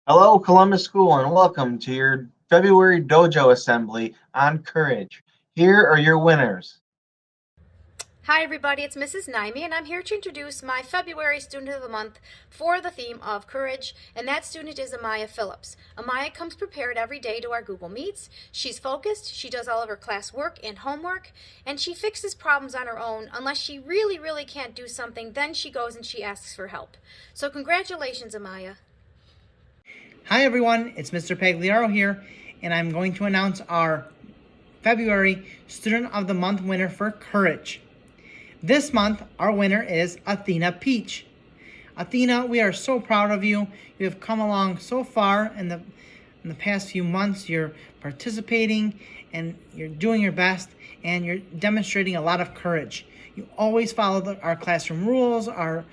Hello, Columbus School, and welcome to your February Dojo Assembly on Courage. Here are your winners. Hi everybody, it's Mrs. Naimi and I'm here to introduce my February Student of the Month for the theme of courage, and that student is Amaya Phillips. Amaya comes prepared every day to our Google Meets. She's focused, she does all of her class work and homework, and she fixes problems on her own. Unless she really can't do something, then she goes and she asks for help. So congratulations, Amaya. Hi everyone, it's Mr. Pagliaro here, and I'm going to announce our February Student of the Month winner for Courage. This month, our winner is Athena Peach. Athena, we are so proud of you. You have come along so far in the past few months. You're participating and you're doing your best and you're demonstrating a lot of courage. You always follow our classroom rules, our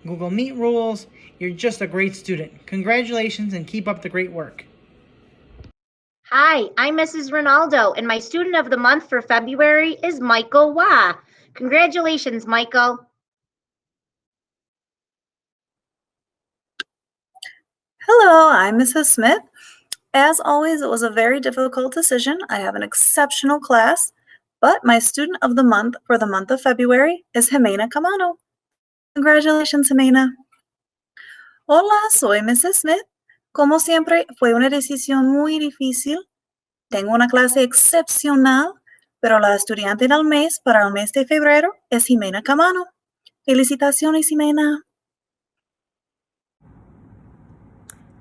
Google Meet rules. You're just a great student. Congratulations and keep up the great work. Hi, I'm Mrs. Ronaldo, and my student of the month for February is Michael Wah. Congratulations, Michael. Hello, I'm Mrs. Smith. As always, it was a very difficult decision. I have an exceptional class, but my student of the month for the month of February is Jimena Camano. Congratulations, Jimena. Hola, soy Mrs. Smith. Como siempre, fue una decisión muy difícil. Tengo una clase excepcional, pero la estudiante del mes para el mes de febrero es Jimena Camano. Felicitaciones, Jimena.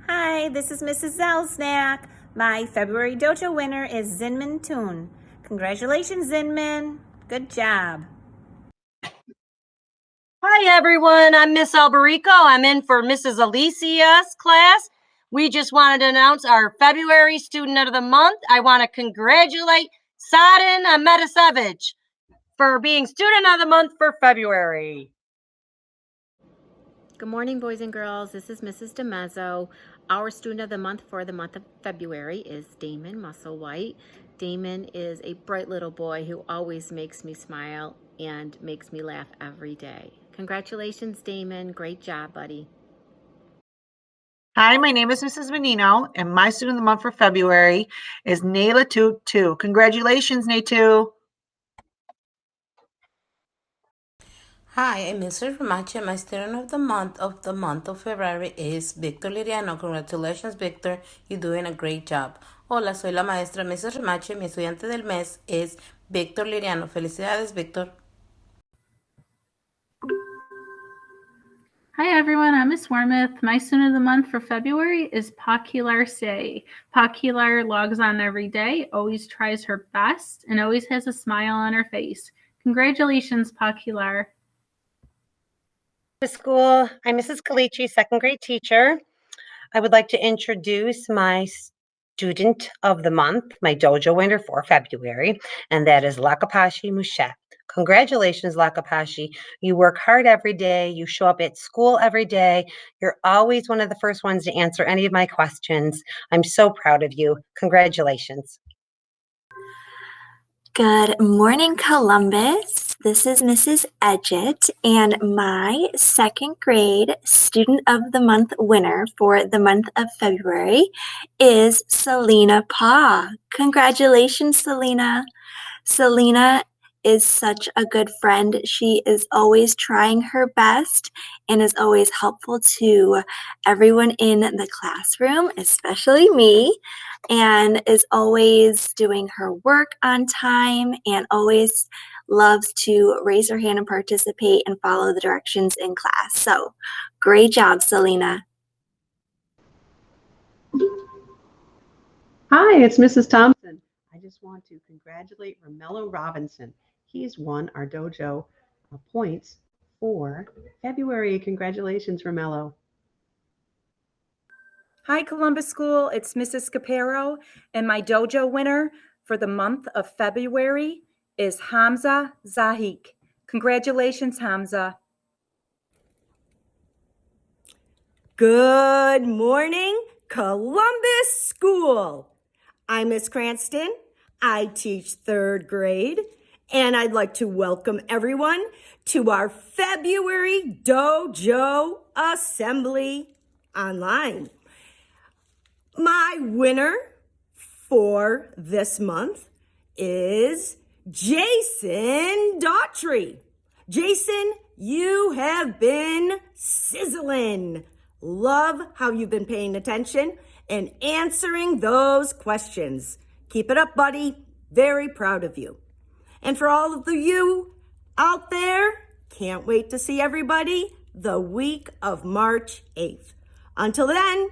Hi, this is Mrs. Zelsnack. My February Dojo winner is Zinman Toon. Congratulations, Zinman. Good job. Hi, everyone. I'm Miss Alberico. I'm in for Mrs. Alicia's class. We just wanted to announce our February Student of the Month. I want to congratulate Sadin Ahmedasevich for being Student of the Month for February. Good morning, boys and girls. This is Mrs. DeMezzo. Our student of the month for the month of February is Damon Musselwhite. Damon is a bright little boy who always makes me smile and makes me laugh every day. Congratulations, Damon. Great job, buddy. Hi, my name is Mrs. Menino, and my student of the month for February is Nayla Tutu. Congratulations, Naytu. Hi, I'm Mr. Ramache. My student of the month of February is Victor Liriano. Congratulations, Victor. You're doing a great job. Hola, soy la maestra Mrs. Ramache. Mi estudiante del mes es Victor Liriano. Felicidades, Victor. Hi everyone, I'm Miss Wormuth. My student of the month for February is Popular Say. Popular logs on every day, always tries her best, and always has a smile on her face. Congratulations, Popular. To school, I'm Mrs. Calici, second grade teacher. I would like to introduce my student of the month, my dojo winner for February, and that is Lakapashi Mushet. Congratulations, Lakapashi. You work hard every day. You show up at school every day. You're always one of the first ones to answer any of my questions. I'm so proud of you. Congratulations. Good morning, Columbus. This is Mrs. Edgett, and my second grade Student of the Month winner for the month of February is Selena Pa. Congratulations, Selena. Selena is such a good friend. She is always trying her best and is always helpful to everyone in the classroom, especially me, and is always doing her work on time and always loves to raise her hand and participate and follow the directions in class. So great job, Selena. Hi, it's Mrs. Thompson. I just want to congratulate Romello Robinson. He's won our dojo points for February. Congratulations, Romello. Hi, Columbus School. It's Mrs. Capero, and my dojo winner for the month of February is Hamza Zahik. Congratulations, Hamza. Good morning, Columbus School. I'm Miss Cranston. I teach third grade, and I'd like to welcome everyone to our February Dojo Assembly online. My winner for this month is Jason Daughtry. Jason, you have been sizzling. Love how you've been paying attention and answering those questions. Keep it up, buddy. Very proud of you. And for all of you out there, can't wait to see everybody the week of March 8th. Until then,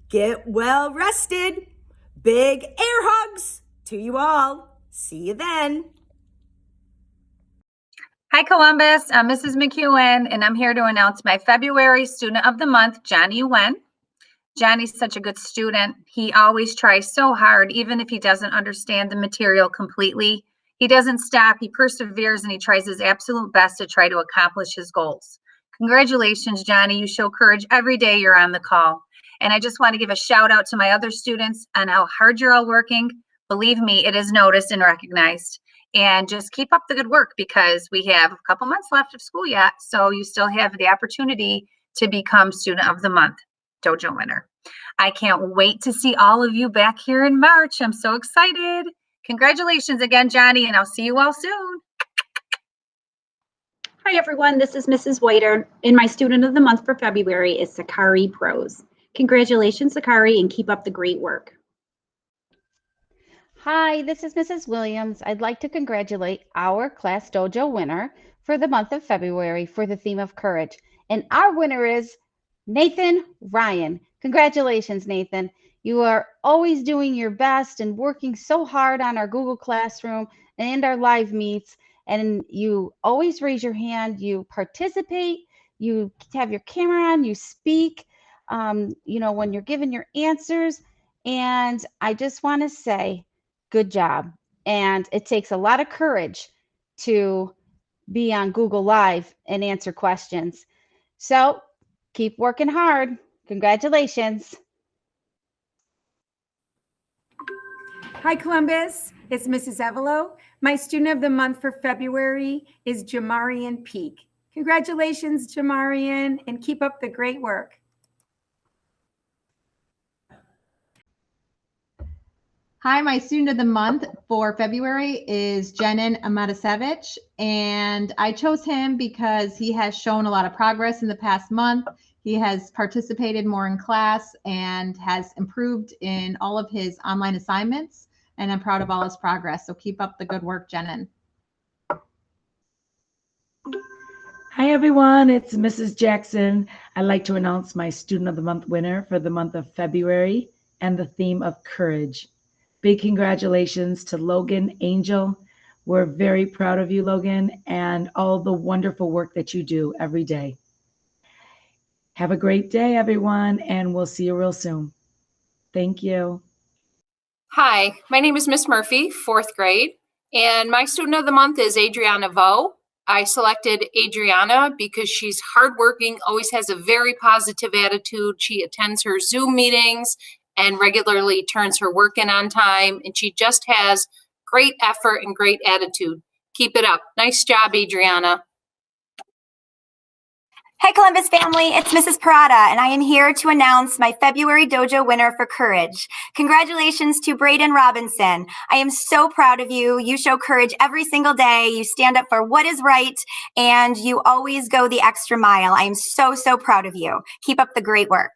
get well rested. Big air hugs to you all. See you then. Hi, Columbus. I'm Mrs. McEwen, and I'm here to announce my February Student of the Month, Johnny Wen. Johnny's such a good student. He always tries so hard, even if he doesn't understand the material completely. He doesn't stop, he perseveres, and he tries his absolute best to try to accomplish his goals. Congratulations, Johnny. You show courage every day you're on the call. And I just want to give a shout out to my other students on how hard you're all working. Believe me, it is noticed and recognized. And just keep up the good work because we have a couple months left of school yet. So you still have the opportunity to become Student of the Month Dojo winner. I can't wait to see all of you back here in March. I'm so excited. Congratulations again, Johnny, and I'll see you all soon. Hi, everyone. This is Mrs. Whiter, and my Student of the Month for February is Sakari Prose. Congratulations, Sakari, and keep up the great work. Hi, this is Mrs. Williams. I'd like to congratulate our Class Dojo winner for the month of February for the theme of courage. And our winner is Nathan Ryan. Congratulations, Nathan. You are always doing your best and working so hard on our Google Classroom and our live meets. And you always raise your hand, you participate, you have your camera on, you speak, when you're giving your answers. And I just want to say, good job. And it takes a lot of courage to be on Google Live and answer questions. So keep working hard. Congratulations. Hi, Columbus. It's Mrs. Evelo. My Student of the Month for February is Jamarian Peak. Congratulations, Jamarian, and keep up the great work. Hi, my Student of the Month for February is Jenin Amatasevich, and I chose him because he has shown a lot of progress in the past month. He has participated more in class and has improved in all of his online assignments, and I'm proud of all his progress. So keep up the good work, Jenin. Hi, everyone. It's Mrs. Jackson. I'd like to announce my Student of the Month winner for the month of February and the theme of courage. Big congratulations to Logan Angel. We're very proud of you, Logan, and all the wonderful work that you do every day. Have a great day, everyone, and we'll see you real soon. Thank you. Hi, my name is Miss Murphy, 4th grade, and my Student of the Month is Adriana Vo. I selected Adriana because she's hardworking, always has a very positive attitude. She attends her Zoom meetings and regularly turns her work in on time, and she just has great effort and great attitude. Keep it up. Nice job, Adriana. Hey, Columbus family, it's Mrs. Parada, and I am here to announce my February Dojo winner for courage. Congratulations to Braden Robinson. I am so proud of you. You show courage every single day. You stand up for what is right, and you always go the extra mile. I am so, so proud of you. Keep up the great work.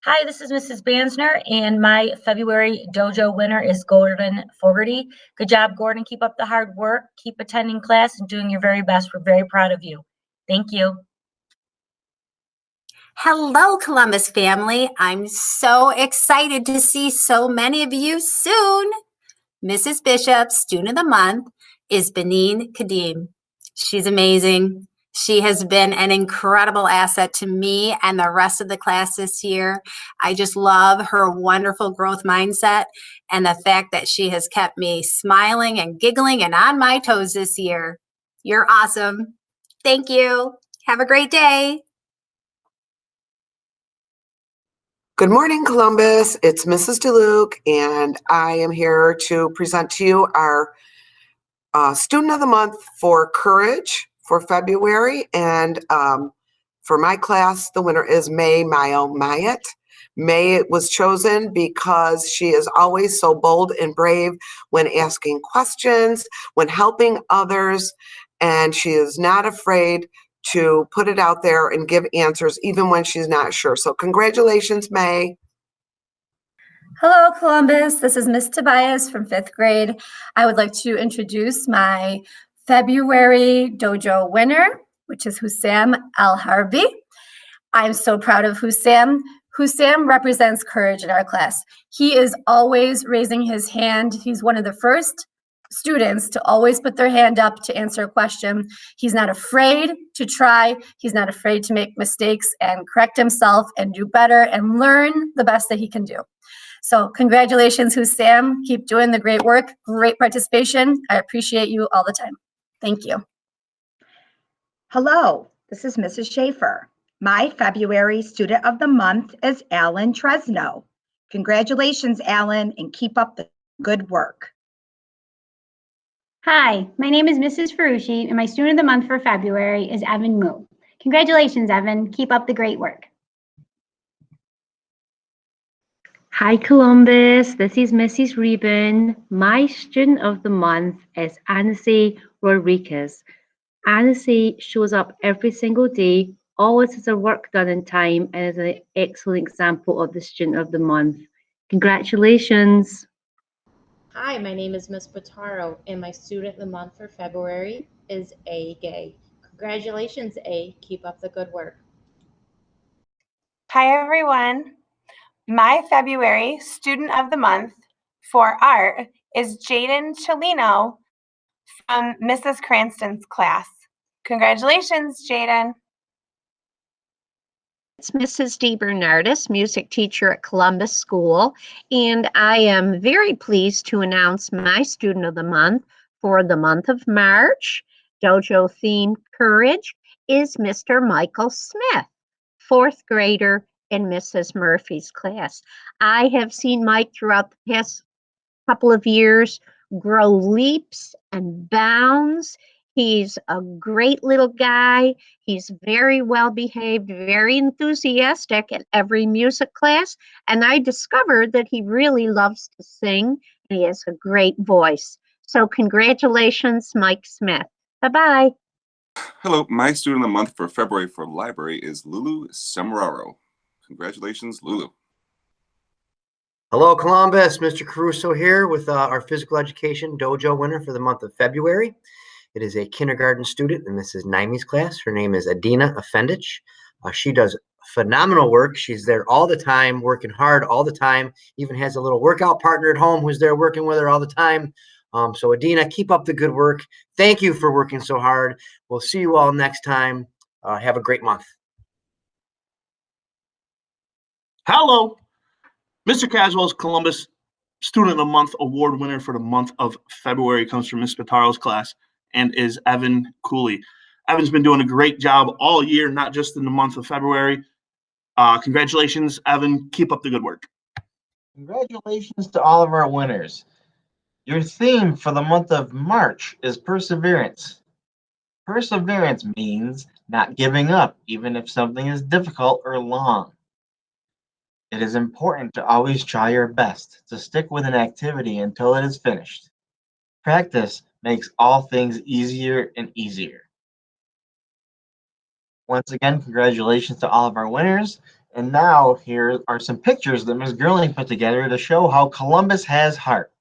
Hi, this is Mrs. Bansner, and my February Dojo winner is Gordon Fogarty. Good job, Gordon. Keep up the hard work. Keep attending class and doing your very best. We're very proud of you. Thank you. Hello, Columbus family. I'm so excited to see so many of you soon. Mrs. Bishop's Student of the Month is Benin Kadim. She's amazing. She has been an incredible asset to me and the rest of the class this year. I just love her wonderful growth mindset and the fact that she has kept me smiling and giggling and on my toes this year. You're awesome. Thank you. Have a great day. Good morning, Columbus. It's Mrs. DeLuke, and I am here to present to you our Student of the Month for Courage for February. And for my class, the winner is May Mayo Mayat. May was chosen because she is always so bold and brave when asking questions, when helping others, and she is not afraid to put it out there and give answers even when she's not sure. So congratulations, May. Hello, Columbus. This is Miss Tobias from 5th grade. I would like to introduce my February Dojo winner, which is Hussam Al-Harbi. I'm so proud of Hussam. Hussam represents courage in our class. He is always raising his hand. He's one of the first students to always put their hand up to answer a question. He's not afraid to try. He's not afraid to make mistakes and correct himself and do better and learn the best that he can do. So congratulations, Hussam. Keep doing the great work. Great participation. I appreciate you all the time. Thank you. Hello, this is Mrs. Schaefer. My February Student of the Month is Alan Tresno. Congratulations, Alan, and keep up the good work. Hi, my name is Mrs. Farushi, and my Student of the Month for February is Evan Moo. Congratulations, Evan. Keep up the great work. Hi, Columbus. This is Mrs. Reben. My Student of the Month is Annecy Rodriguez. Annecy shows up every single day, always has her work done in time, and is an excellent example of the Student of the Month. Congratulations. Hi, my name is Miss Potaro, and my Student of the Month for February is A. Gay. Congratulations, A. Keep up the good work. Hi, everyone. My February Student of the Month for art is Jaden Chelino from Mrs. Cranston's class. Congratulations, Jaden. It's Mrs. DeBernardis, music teacher at Columbus School, and I am very pleased to announce my Student of the Month for the month of March. Dojo theme Courage is Mr. Michael Smith, 4th grader in Mrs. Murphy's class. I have seen Mike throughout the past couple of years grow leaps and bounds. He's a great little guy. He's very well behaved, very enthusiastic at every music class. And I discovered that he really loves to sing. And he has a great voice. So congratulations, Mike Smith. Bye-bye. Hello, my Student of the Month for February for library is Lulu Semeraro. Congratulations, Lulu. Hello, Columbus. Mr. Caruso here with our physical education dojo winner for the month of February. It is a kindergarten student in Mrs. Naimi's class. Her name is Adina Afendich. She does phenomenal work. She's there all the time, working hard all the time, even has a little workout partner at home who's there working with her all the time. So Adina, keep up the good work. Thank you for working so hard. We'll see you all next time. Have a great month. Hello, Mr. Caswell's Columbus Student of the Month award winner for the month of February comes from Miss Pataro's class and is Evan Cooley. Evan's been doing a great job all year, not just in the month of February. Congratulations, Evan. Keep up the good work. Congratulations to all of our winners. Your theme for the month of March is perseverance. Perseverance means not giving up, even if something is difficult or long. It is important to always try your best to stick with an activity until it is finished. Practice makes all things easier and easier. Once again, congratulations to all of our winners. And now here are some pictures that Ms. Girling put together to show how Columbus has heart.